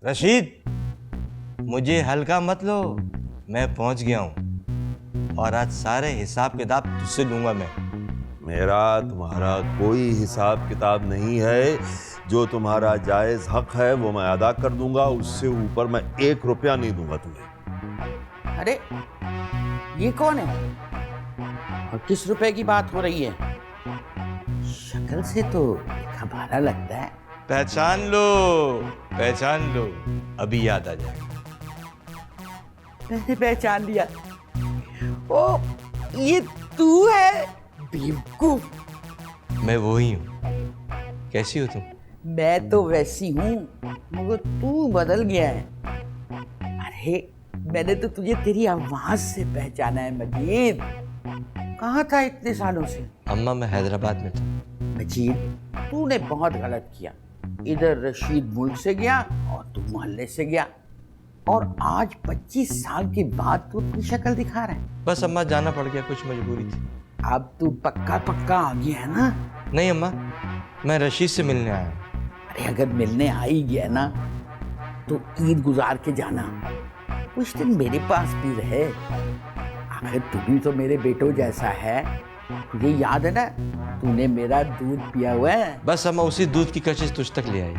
रशीद, मुझे हल्का मत लो, मैं पहुंच गया हूं और आज सारे हिसाब किताब तुझसे लूंगा मैं। मेरा तुम्हारा कोई हिसाब किताब नहीं है। जो तुम्हारा जायज हक है वो मैं अदा कर दूंगा, उससे ऊपर मैं 1 रुपया नहीं दूंगा तुम्हें। अरे ये कौन है और किस रुपए की बात हो रही है? शक्ल से तो हमारा लगता है। पहचान लो, पहचान लो, अभी याद आ जाएगा। मैंने पहचान लिया। ओ, ये तू है बेवकूफ। मैं वो ही हूँ। कैसी हो तुम? मैं तो वैसी हूँ मगर तू बदल गया है। अरे मैंने तो तुझे तेरी आवाज से पहचाना है मजीद। कहाँ था इतने सालों से? अम्मा, मैं हैदराबाद में था। मजीद, तूने बहुत गलत किया। इधर रशीद मुल्क से गया और तू मोहल्ले से गया, और आज 25 साल के बाद तू अपनी शक्ल दिखा रहा है। बस अम्मा, जाना पड़ गया, कुछ मजबूरी थी। अब तू पक्का पक्का आ गया है ना? नहीं अम्मा, मैं रशीद से मिलने आया हूँ। अरे अगर मिलने आ ही गया ना तो ईद गुजार के जाना, कुछ दिन मेरे पास भी रहे। आखिर तू भी तो मेरे बेटों जैसा है। तुझे याद है ना, तूने मेरा दूध पिया हुआ है। बस अम्मा, उसी दूध की कशिश तुझ तक ले आई।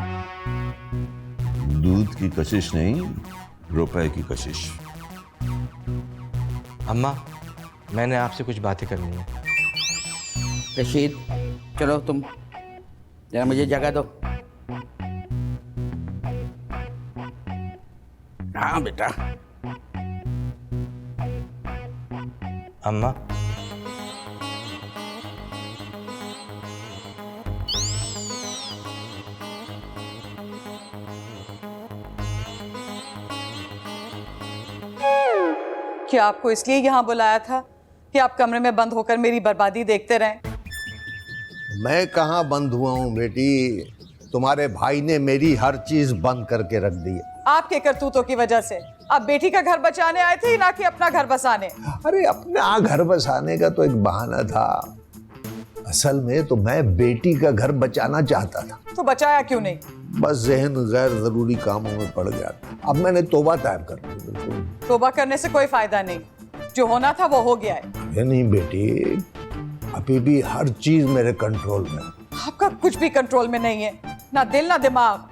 दूध की कशिश नहीं, रुपए की कशिश। अम्मा, मैंने आपसे कुछ बातें करनी है। रशीद, चलो तुम जरा मुझे जगह दो। हाँ बेटा। अम्मा, क्या आपको इसलिए यहाँ बुलाया था कि आप कमरे में बंद होकर मेरी बर्बादी देखते रहें? मैं कहाँ बंद हुआ हूँ बेटी, तुम्हारे भाई ने मेरी हर चीज बंद करके रख दी है। आपके करतूतों की वजह से। आप बेटी का घर बचाने आए थे, ना कि अपना घर बसाने। अरे अपना घर बसाने का तो एक बहाना था, असल में तो मैं बेटी का घर बचाना चाहता था। तो बचाया क्यों नहीं? बस जहन गैर जरूरी कामों में पड़ गया था। अब मैंने तौबा तैयार कर ली। बिल्कुल तौबा करने से कोई फायदा नहीं, जो होना था वो हो गया है। ये नहीं बेटी, अभी भी हर चीज मेरे कंट्रोल में। आपका कुछ भी कंट्रोल में नहीं है, ना दिल ना दिमाग।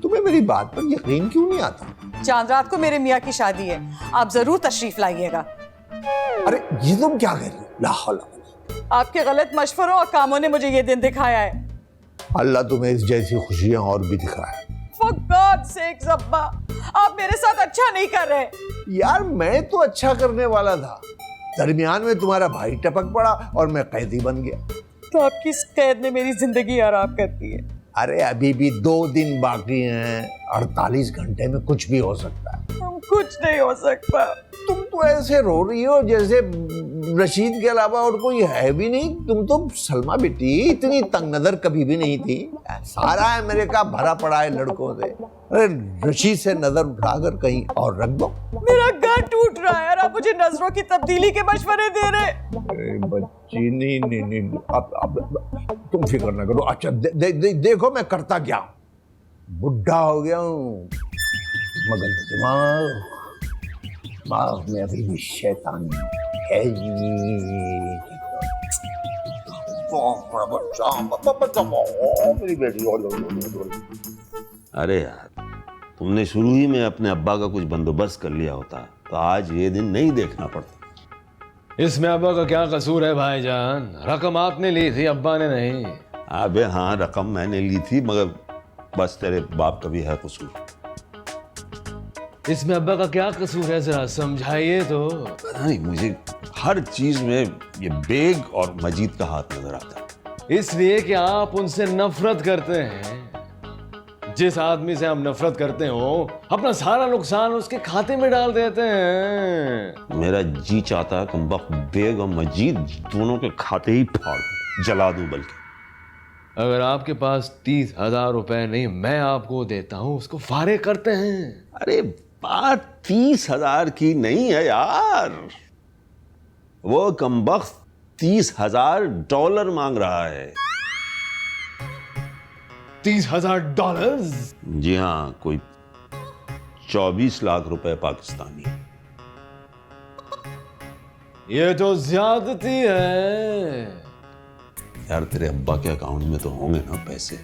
तुम्हें मेरी बात पर यकीन क्यों नहीं आता? चांद रात को मेरे मियाँ की शादी है, आप जरूर तशरीफ लाइएगा। अरे ये तुम क्या कह रही हो? ला हौला। आपके गलत मशवरों और कामों ने मुझे ये दिन दिखाया है। अल्लाह तुम्हें इस जैसी खुशियां और भी दिखाए। For God's sake, ज़ब्बा, आप मेरे साथ अच्छा नहीं कर रहे। यार मैं तो अच्छा करने वाला था, दरमियान में तुम्हारा भाई टपक पड़ा और मैं कैदी बन गया। तो आपकी इस कैद ने मेरी जिंदगी आराम कर दी है। अरे अभी भी 2 दिन बाकी हैं, 48 घंटे में कुछ भी हो सकता है। कुछ नहीं हो सकता। तुम तो ऐसे रो रही हो जैसे रशीद के अलावा और कोई है भी नहीं। तुम तो सलमा बेटी इतनी तंग नजर कभी भी नहीं थी। सारा अमेरिका भरा पड़ा है लड़कों से। अरे रशीद से नजर उठाकर कहीं और रख दो। मेरा घर टूट रहा है और आप मुझे नजरों की तब्दीली के मशवरे दे रहे। अरे बच्ची, नहीं, अब तुम फिक्र ना करो। अच्छा देखो मैं करता क्या, बुढ़ा हो गया हूँ मगर दिमाग में अभी भी शैतान है। मेरी बेटी, अरे यार, तुमने शुरू ही में अपने अब्बा का कुछ बंदोबस्त कर लिया होता तो आज ये दिन नहीं देखना पड़ता। इसमें अब्बा का क्या कसूर है भाईजान? रकम आपने ली थी, अब्बा ने नहीं। अबे हाँ, रकम मैंने ली थी मगर बस तेरे बाप का भी है कसूर। इसमें अब्बा का क्या कसूर है, जरा समझाइए तो। पता नहीं, मुझे हर चीज में ये बेग और मजीद का हाथ नजर आता है। इसलिए कि आप उनसे नफरत करते हैं। जिस आदमी से आप नफरत करते हो, अपना सारा नुकसान उसके खाते में डाल देते हैं। मेरा जी चाहता है कमबख्त बेग और मजीद दोनों के खाते ही फाड़ दूं, जला दूं। बल्कि अगर आपके पास 30,000 रुपए नहीं मैं आपको देता हूं, उसको फारे करते हैं। अरे बात 30,000 की नहीं है यार, वो कमबख्त $30,000 मांग रहा है। $30,000? जी हाँ, कोई 24 लाख रुपए पाकिस्तानी। ये तो ज्यादती है। यार तेरे अब्बा के अकाउंट में तो होंगे ना पैसे।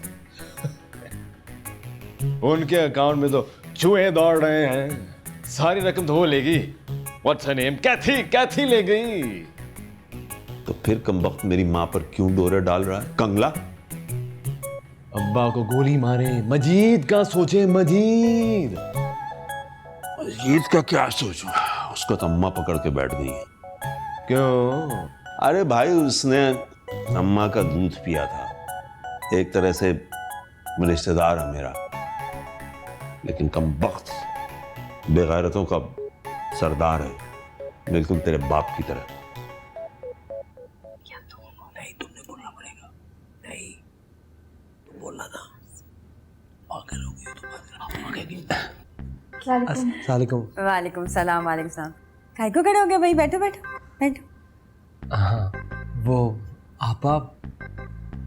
उनके अकाउंट में तो चूहे दौड़ रहे हैं। सारी रकम तो वो लेगी। What's her name? कैथी ले गई। तो फिर कमबख्त मेरी माँ पर क्यों डोरे डाल रहा है कंगला? अब्बा को गोली मारे, मजीद का सोचे। मजीद ईद का क्या सोचूं? उसको तो अम्मा पकड़ के बैठ गई है। क्यों? अरे भाई उसने अम्मा का दूध पिया था। एक तरह से रिश्तेदार है मेरा, लेकिन कमबख्त बेगैरतों का सरदार है, बिल्कुल तेरे बाप की तरह। नहीं, तुमने बोलना पड़ेगा। नहीं, तुम बोलना था। पागल हो गई तो वालेकुम सलाम। वालेकुम सलाम। काय को खड़े हो गए भाई? बैठो बैठो बैठो। हाँ, वो आपा,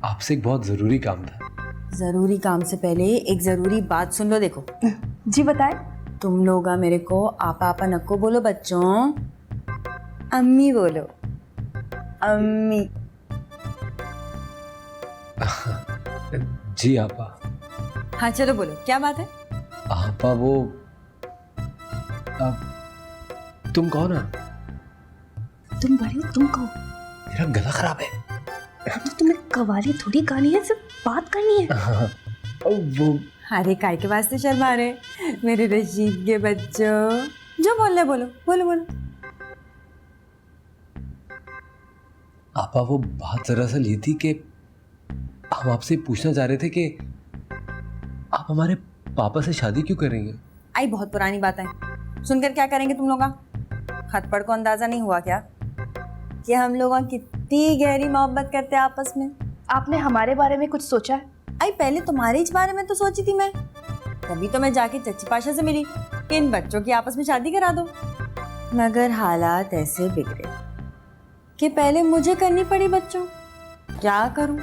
आपसे एक बहुत ज़रूरी काम था। जरूरी काम से पहले एक जरूरी बात सुन लो। देखो जी बताएं। तुम लोग मेरे को आपा आपा नक्को बोलो बच्चों, अम्मी बोलो। अम्मी। जी आपा। हाँ चलो बोलो, क्या बात है? आपा वो तुम कौन है? तुम बड़े हो, तुम कहो। मेरा गला खराब है। तो तुम्हें कवाली थोड़ी गानी है, सिर्फ बात करनी है। वो अरे काय के वास्ते शर्मा रहे मेरे रशीद के बच्चों? जो बोलना है बोलो बोलो बोलो। आपा वो बात दरअसल ये थी कि हम आपसे पूछना चाह रहे थे कि आप हमारे पापा से शादी क्यों करेंगे? आई बहुत पुरानी बात है, सुनकर क्या करेंगे तुम लोग? हद पड़ को अंदाजा नहीं हुआ क्या कि हम लोग कितनी गहरी मोहब्बत करते हैं आपस में? आपने हमारे बारे में कुछ सोचा है? आई पहले तुम्हारे इस बारे में तो सोची थी मैं, तभी तो मैं जाके चच्ची पाशा से मिली कि इन बच्चों की आपस में शादी करा दो। मगर हालात ऐसे बिगड़े कि पहले मुझे करनी पड़ी बच्चों। क्या करूं?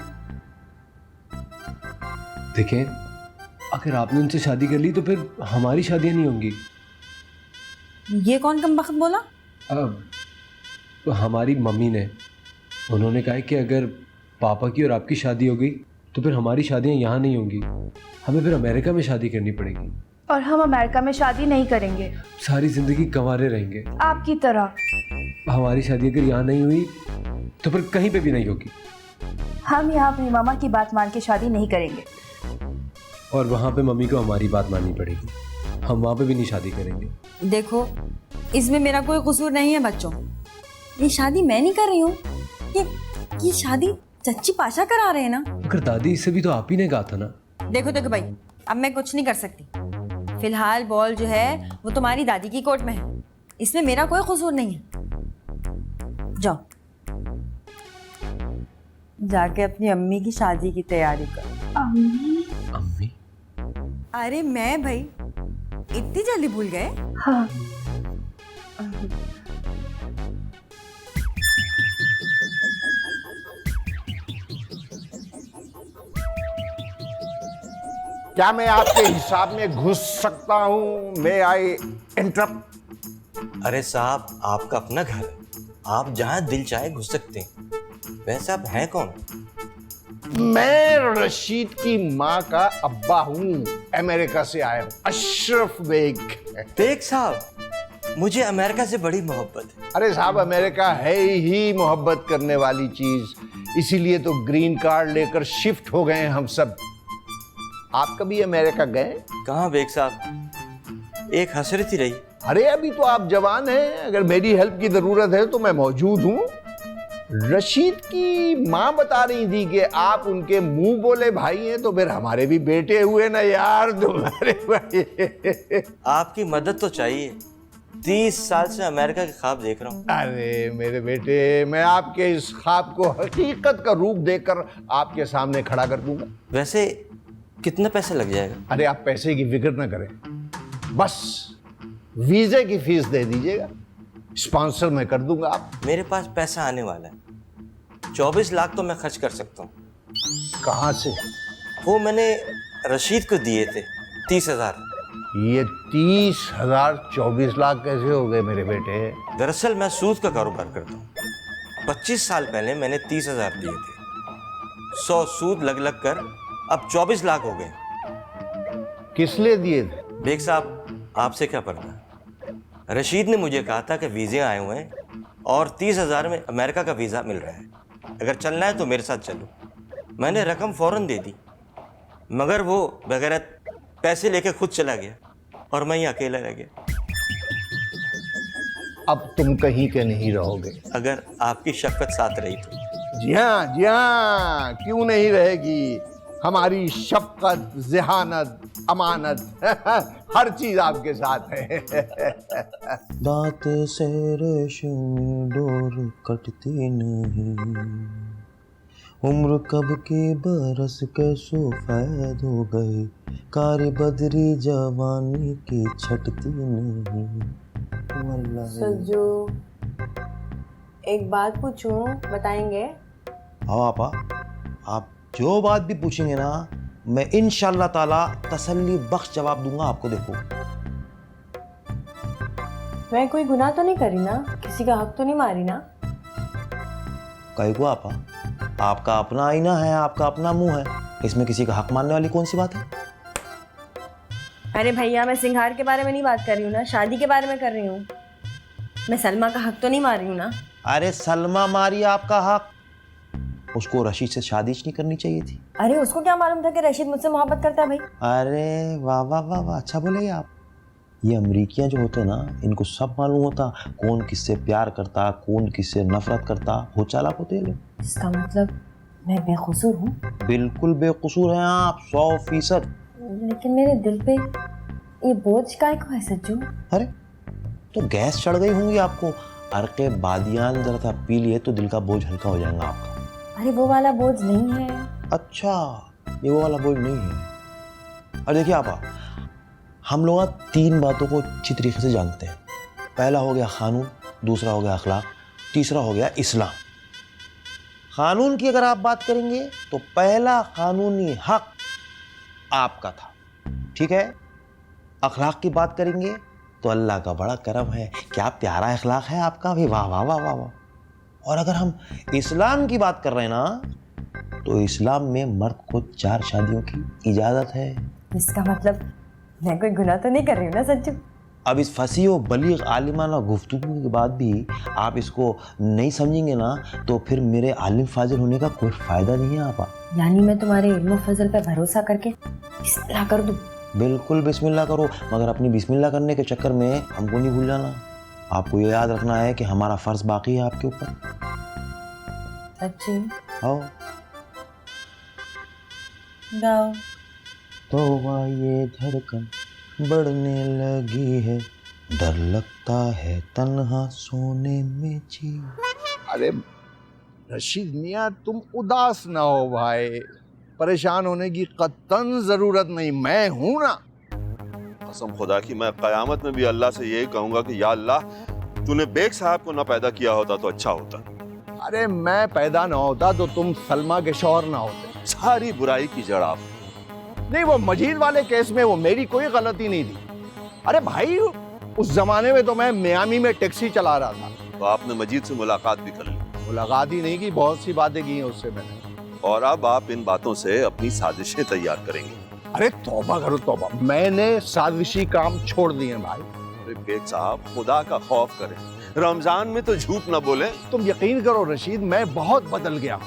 देखें, अगर आपने उनसे शादी कर ली तो फिर हमारी शादियां नहीं होंगी। ये कौन कमबख्त बोला? अब तो हमारी मम्मी ने, उन्होंने कहा कि अगर पापा की और आपकी शादी हो गई तो फिर हमारी शादियां यहाँ नहीं होंगी, हमें फिर अमेरिका में शादी करनी पड़ेगी। और हम अमेरिका में शादी नहीं करेंगे, सारी जिंदगी कंवारे रहेंगे आपकी तरह। हमारी शादी अगर यहाँ नहीं हुई तो फिर कहीं पे भी नहीं होगी। हम यहाँ अपनी मामा की बात मान के शादी नहीं करेंगे। और वहाँ पे मम्मी को हमारी बात माननी पड़ेगी, हम वहाँ पे भी नहीं शादी करेंगे। देखो, इसमें मेरा कोई कसूर नहीं है बच्चों। ये शादी मैं नहीं कर रही हूँ, ये शादी चच्ची पाशा करा रहे हैं ना। अगर दादी, इससे भी तो आप ही ने कहा था ना। देखो देखो भाई, अब मैं कुछ नहीं कर सकती। फिलहाल बॉल जो है वो तुम्हारी दादी की कोर्ट में है, इसमें मेरा कोई कसूर नहीं है। जाओ जाके अपनी अम्मी की शादी की तैयारी करो। अम्मी? अम्मी? अरे मैं भाई, इतनी जल्दी भूल गए? हाँ। क्या मैं आपके हिसाब में घुस सकता हूँ? मे आई इंटरप्ट? अरे साहब, आपका अपना घर है, आप जहां दिल चाहे घुस सकते हैं। वैसे आप हैं कौन? मैं रशीद की माँ का अब्बा हूँ, अमेरिका से आया हूँ, अशरफ बेग। बेग साहब, मुझे अमेरिका से बड़ी मोहब्बत है। अरे साहब, अमेरिका है ही मोहब्बत करने वाली चीज, इसीलिए तो ग्रीन कार्ड लेकर शिफ्ट हो गए हैं हम सब। आप कभी अमेरिका गए? कहाँ बेग साहब, एक हसरत ही रही। अरे अभी तो आप जवान हैं, अगर मेरी हेल्प की जरूरत है तो मैं मौजूद हूँ। रशीद की माँ बता रही थी कि आप उनके मुंह बोले भाई हैं, तो फिर हमारे भी बेटे हुए ना यार तुम्हारे भाई। आपकी मदद तो चाहिए, 30 साल से अमेरिका के ख्वाब देख रहा हूँ। अरे मेरे बेटे, मैं आपके इस ख्वाब को हकीकत का रूप देकर आपके सामने खड़ा कर दूंगा। वैसे कितना पैसा लग जाएगा? अरे आप पैसे की फिक्र ना करें, बस वीजे की फीस दे दीजिएगा, स्पॉन्सर मैं कर दूंगा। आप? मेरे पास पैसा आने वाला है, 24 लाख तो मैं खर्च कर सकता हूँ। कहाँ से? वो मैंने रशीद को दिए थे 30,000। ये 30,000 24 लाख कैसे हो गए मेरे बेटे? दरअसल मैं सूद का कारोबार करता हूँ। 25 साल पहले मैंने 30,000 दिए थे, 100 सूद लग लग कर अब 24 लाख हो गए। किस लिए दिए थे? बेग साहब, आपसे क्या पड़ना। रशीद ने मुझे कहा था कि वीज़े आए हुए हैं और 30,000 में अमेरिका का वीज़ा मिल रहा है, अगर चलना है तो मेरे साथ चलो। मैंने रकम फ़ौरन दे दी, मगर वो बगैर पैसे लेके खुद चला गया और मैं ही अकेला रह गया। अब तुम कहीं के नहीं रहोगे। अगर आपकी शफ़क़त साथ रही तो। जी हाँ, क्यों नहीं रहेगी। हमारी शफ़क़त, ज़हानत, अमानत हर चीज आपके साथ है। दांत से रेशमी डोर कटती नहीं, उम्र कब की बरस के सफेद हो गई, कारी बदरी जवानी की छटती नहीं। सज्जू, एक बात पूछूं, बताएंगे? हाँ आपा, आप जो बात भी पूछेंगे ना, मैं इंशाल्लाह ताला तसल्ली बख्श जवाब दूंगा आपको। देखो, मैं कोई गुनाह तो नहीं करी ना, किसी का हक तो नहीं मारी ना? कहीं को आपा, आपका अपना आईना है, आपका अपना मुंह है, इसमें किसी का हक मानने वाली कौन सी बात है? अरे भैया, मैं सिंघार के बारे में नहीं बात कर रही हूँ ना, शादी के बारे में कर रही हूँ। मैं सलमा का हक तो नहीं मार रही हूँ ना? अरे सलमा मारी आपका हक, उसको रशीद से शादी नहीं करनी चाहिए थी। अरे उसको क्या मालूम था कि रशीद मुझसे मोहब्बत करता है भाई? अरे वाह वाह वाह वाह, अच्छा बोले आप। ये अमरीकियां जो होते हैं ना, इनको सब मालूम होता कौन किससे प्यार करता, कौन किससे नफरत करता। हो चालाक होते हैं लोग। इसका मतलब मैं बेकसूर हूँ? बिल्कुल बेकसूर हैं आप, 100%। लेकिन मेरे दिल पे ये बोझ काहे को है सज्जू? अरे तो गैस चढ़ गई होंगी आपको। अरके बादियान जरा सा पी लिए तो दिल का बोझ हल्का हो जाएगा आपका। अरे वो वाला बोझ नहीं है। अच्छा, ये वो वाला बोझ नहीं है। और देखिए आपा, हम लोग 3 बातों को अच्छी तरीके से जानते हैं। पहला हो गया कानून, दूसरा हो गया अखलाक, तीसरा हो गया इस्लाम। कानून की अगर आप बात करेंगे तो पहला कानूनी हक आपका था, ठीक है। अखलाक की बात करेंगे तो अल्लाह का बड़ा करम है, क्या प्यारा अखलाक है आपका भी, वाह वाह वाह वाह वाह। और अगर हम इस्लाम की बात कर रहे हैं ना, तो इस्लाम में मर्द को 4 शादियों की इजाजत है। इसका मतलब मैं कोई गुनाह तो नहीं कर रही हूँ ना सज्जू? अब इस फसी व बलीग आलिमाना गुफ्तगू के बाद भी आप इसको नहीं समझेंगे ना, तो फिर मेरे आलिम फाजिल होने का कोई फायदा नहीं है आपा। यानी मैं तुम्हारे इल्म फजल पे भरोसा करके बिस्मिल्लाह कर दूं? बिल्कुल बिस्मिल्लाह करो, मगर अपनी बिस्मिल्लाह करने के चक्कर में हमको नहीं भूल जाना। आपको ये याद रखना है कि हमारा फर्ज बाकी है आपके ऊपर। सच्ची? आओ गाओ। तौबा ये धड़कन बढ़ने लगी है, डर लगता है तन्हा सोने में जी। अरे रशीद मियाँ, तुम उदास ना हो भाई, परेशान होने की कतन जरूरत नहीं, मैं हूं ना। कसम खुदा की, मैं कयामत में भी अल्लाह से यही कहूंगा कि या अल्लाह, तूने बेग साहब को ना पैदा किया होता तो अच्छा होता। अरे मैं पैदा ना होता तो तुम सलमा के शौहर ना होते। सारी बुराई की जड़ आप। नहीं, वो मजीद वाले केस में वो मेरी कोई गलती नहीं थी। अरे भाई, उस जमाने में तो मैं मियामी में टैक्सी चला रहा था। तो आपने मजीद से मुलाकात भी कर ली? मुलाकात ही नहीं की, बहुत सी बातें की हैं उससे मैंने। और अब आप इन बातों से अपनी साजिशें तैयार करेंगे? अरे तौबा करो तौबा, मैंने साजिशी काम छोड़ दिए भाई। अरे बेग साहब, खुदा का खौफ करें, रमजान में तो झूठ ना बोले। तुम यकीन करो रशीद, मैं बहुत बदल गया।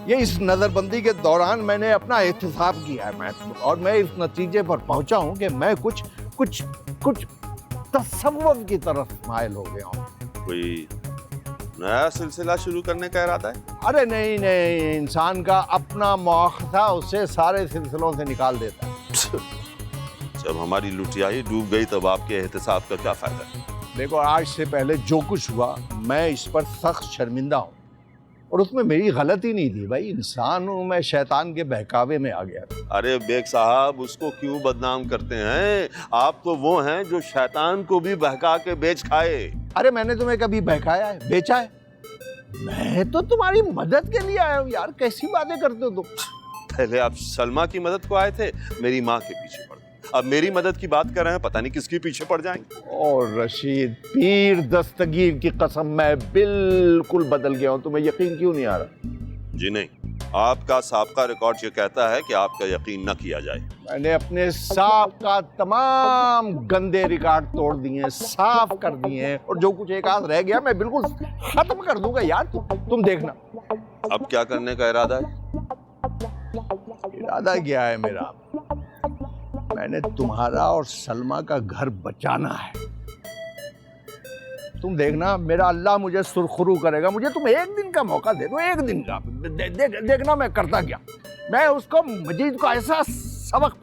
ये इस नजरबंदी के दौरान मैंने अपना एहतिसाब किया है और मैं इस नतीजे पर पहुंचा हूं कि मैं कुछ तसव्वुफ की तरफ माइल हो गया हूं। कोई नया सिलसिला शुरू करने का इरादा है? अरे नहीं नहीं, इंसान का अपना मुआखजा उसे सारे सिलसिलों से निकाल देता है। जब हमारी लुटियाई डूब गई तब आपके एहतिसाब का क्या फायदा? देखो, आज से पहले जो कुछ हुआ मैं इस पर सख्त शर्मिंदा हूँ, और उसमें मेरी गलती नहीं थी भाई। इंसान हूँ मैं, शैतान के बहकावे में आ गया। अरे बेग साहब, उसको क्यों बदनाम करते हैं? आप तो वो हैं जो शैतान को भी बहका के बेच खाए। अरे मैंने तुम्हें कभी बहकाया है, बेचा है? मैं तो तुम्हारी मदद के लिए आया हूँ यार, कैसी बातें करते हो तुम? पहले आप सलमा की मदद को आए थे, मेरी माँ के पीछे पड़ गए। अब मेरी मदद की बात कर रहे हैं, पता नहीं किसके पीछे पड़ जाएंगे। और रशीद, पीर दस्तगीर की कसम, मैं बिल्कुल बदल गया हूं। तुम्हें यकीन क्यों नहीं आ रहा? जी नहीं, आपका साबका रिकॉर्ड ये कहता है कि आपका यकीन न किया जाए। मैंने अपने साबका तमाम गंदे रिकॉर्ड तोड़ दिए, साफ कर दिए हैं, और जो कुछ एक आध रह गया मैं बिल्कुल खत्म कर दूंगा यार। तुम देखना। अब क्या करने का इरादा है? इरादा क्या है मेरा? मैंने तुम्हारा और सलमा का घर बचाना है। तुम देखना, मेरा अल्लाह मुझे सुरखरू करेगा। मुझे तुम एक दिन का मौका दे दो, एक दिन का। देखना मैं करता क्या। मैं उसको, मजीद को ऐसा सबक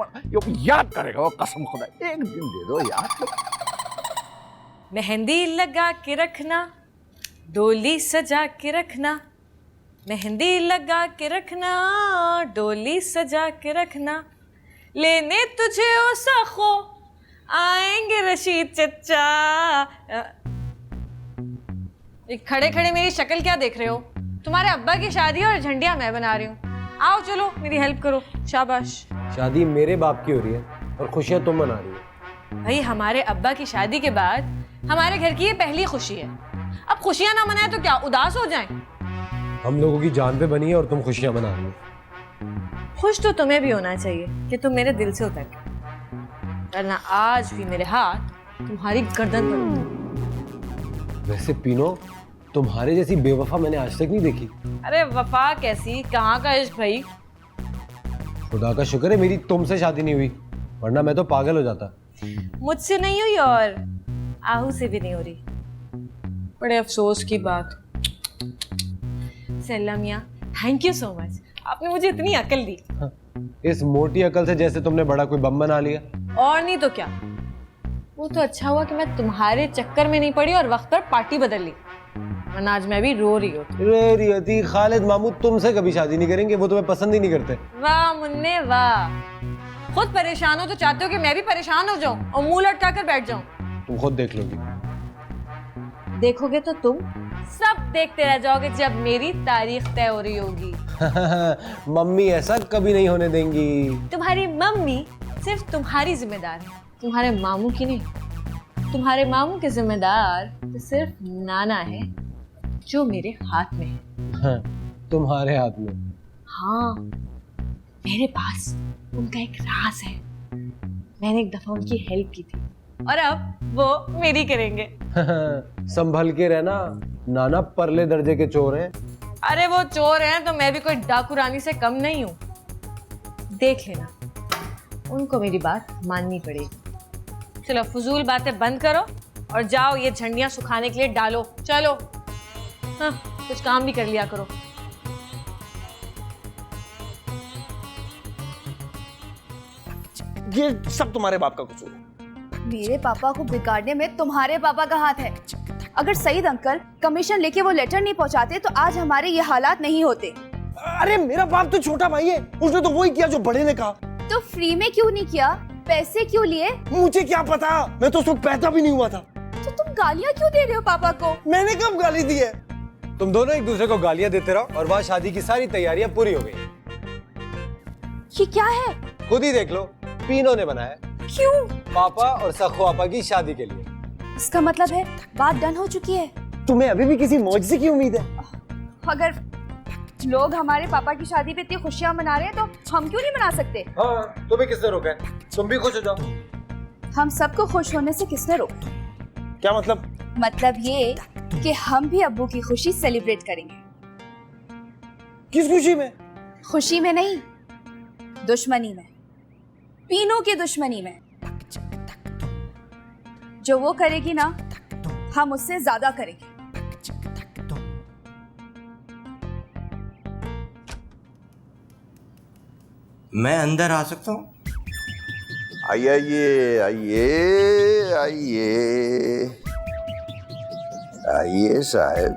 याद करेगा वो, कसम खुदा। एक दिन दे दो यार। मेहंदी लगा के रखना, डोली सजा के रखना, मेहंदी लगा के रखना, डोली सजा के रखना, लेने तुझे ओ साखो आएंगे रशीद चचा। खड़े खड़े मेरी शक्ल क्या देख रहे हो? तुम्हारे अब्बा की शादी और झंडिया मैं बना रही हूँ। आओ चलो मेरी हेल्प करो। शाबाश। शादी मेरे बाप की हो रही है और खुशियां तुम मना रही हो। भाई हमारे अब्बा की शादी के बाद हमारे घर की ये पहली खुशी है। अब खुशियां ना मनाए तो क्या उदास हो जाएं? हम लोगों की जान पे बनी है और तुम खुशियां मना रही हो। खुश तो तुम्हें भी होना चाहिए कि तुम मेरे दिल से उतर गए, वरना आज भी मेरे हाथ तुम्हारी गर्दन पर। वैसे पीनो, तुम्हारे जैसी बेवफा मैंने आज तक नहीं देखी। अरे वफा कैसी, कहाँ का इश्क भाई। खुदा का शुक्र है मेरी तुमसे शादी नहीं हुई, वरना मैं तो पागल हो जाता। मुझसे नहीं हुई और आहू से भी नहीं हो रही। बड़े अफसोस की बात। सल्ला मियां, थैंक यू सो मच, आपने मुझे इतनी अकल दी। इस मोटी अकल से जैसे तुमने बड़ा कोई बम बना लिया। और नहीं तो क्या। वो तो अच्छा हुआ कि मैं तुम्हारे चक्कर में नहीं पड़ी और वक्त पर पार्टी बदल ली, वरना आज मैं भी रो रही होती। खालिद मामू तुमसे कभी शादी नहीं करेंगे, वो तुम्हें पसंद ही नहीं करते। वाह मुन्ने वाह, खुद परेशान हो तो चाहते हो कि मैं भी परेशान हो जाऊं और मुंह लटका कर बैठ जाऊं। तुम खुद देख लोगी। देखोगे तो तुम सब देखते रह जाओगे जब मेरी तारीख तय हो रही होगी। मम्मी ऐसा कभी नहीं होने देंगी। तुम्हारी मम्मी सिर्फ तुम्हारी जिम्मेदार है, तुम्हारे मामू की नहीं। तुम्हारे मामू के जिम्मेदार तो सिर्फ नाना है, जो मेरे हाथ में है। तुम्हारे हाथ में? हाँ, मेरे पास उनका एक राज है। मैंने एक दफा उनकी हेल्प की थी और अब वो मेरी करेंगे। संभल के रहना, नाना परले दर्जे के चोर हैं। अरे वो चोर हैं तो मैं भी कोई डाकू रानी से कम नहीं हूँ। देख लेना, उनको मेरी बात माननी पड़ेगी। चलो फजूल बातें बंद करो और जाओ ये झंडियां सुखाने के लिए डालो। चलो हाँ, कुछ काम भी कर लिया करो। ये सब तुम्हारे बाप का कसूर है। मेरे पापा को बिगाड़ने में तुम्हारे पापा का हाथ है। अगर सईद अंकल कमीशन लेके वो लेटर नहीं पहुंचाते तो आज हमारे ये हालात नहीं होते। अरे मेरा बाप तो छोटा भाई है, उसने तो वही किया जो बड़े ने कहा। तो फ्री में क्यों नहीं किया? पैसे क्यों लिए? मुझे क्या पता, मैं तो उस वक्त पैदा भी नहीं हुआ था। तो तुम गालियाँ क्यों दे रहे हो पापा को? मैंने कब गाली दी है? तुम दोनों एक दूसरे को गालियां देते रहो और वहाँ शादी की सारी तैयारियां पूरी हो गई। ये क्या है? खुद ही देख लो, पीनो ने बनाया। क्यों? पापा और सखो आपा की शादी के लिए। इसका मतलब है बात डन हो चुकी है। तुम्हें अभी भी किसी मौजज़े की उम्मीद है? अगर लोग हमारे पापा की शादी पे इतनी खुशियां मना रहे हैं तो हम क्यों नहीं मना सकते? हाँ, तुम्हें किसने रोका है? तुम भी खुश हो जाओ। हम सबको खुश होने से किसने रोका? क्या मतलब? मतलब ये कि हम भी अब्बू की खुशी सेलिब्रेट करेंगे। किस खुशी में? खुशी में नहीं, दुश्मनी में, पीनों की दुश्मनी में। जो वो करेगी ना, हम उससे ज्यादा करेंगे। मैं अंदर आ सकता हूँ? आइए आइए आइए आइए आइए साहब,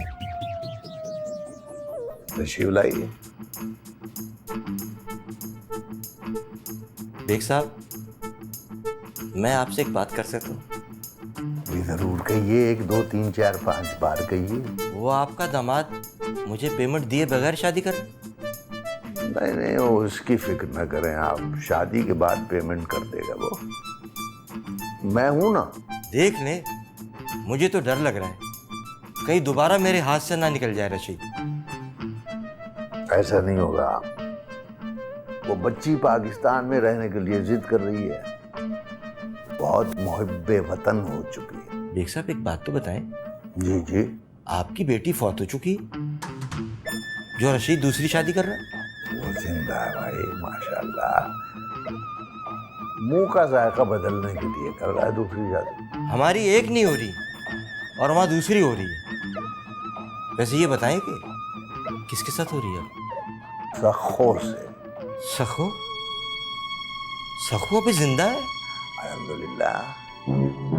तशरीफ लाइए। बेग साहब, मैं आपसे एक बात कर सकता हूँ? जरूर कहिए, 1 2 3 4 5 बार कहिए। वो आपका दामाद मुझे पेमेंट दिए बगैर शादी कर? नहीं नहीं, वो उसकी फिक्र न करें आप, शादी के बाद पेमेंट कर देगा वो। मैं हूं ना। देख ले, मुझे तो डर लग रहा है कहीं दोबारा मेरे हाथ से ना निकल जाए रशीद। ऐसा नहीं होगा। वो बच्ची पाकिस्तान में रहने के लिए जिद कर रही है, बहुत मुहिब्बे वतन हो चुकी है। बेग साहब एक बात तो बताएं, जी जी। आपकी बेटी फौत हो चुकी जो रशीद दूसरी शादी कर रहा है? वो जिंदा है भाई, माशाल्लाह। मुंह का जायका बदलने के लिए कर रहा है दूसरी शादी। हमारी एक नहीं हो रही और वहां दूसरी हो रही है। वैसे ये बताएं कि किसके साथ हो रही है? सखो से। सखो? सखो अभी जिंदा है? अल्हम्दुलिल्लाह।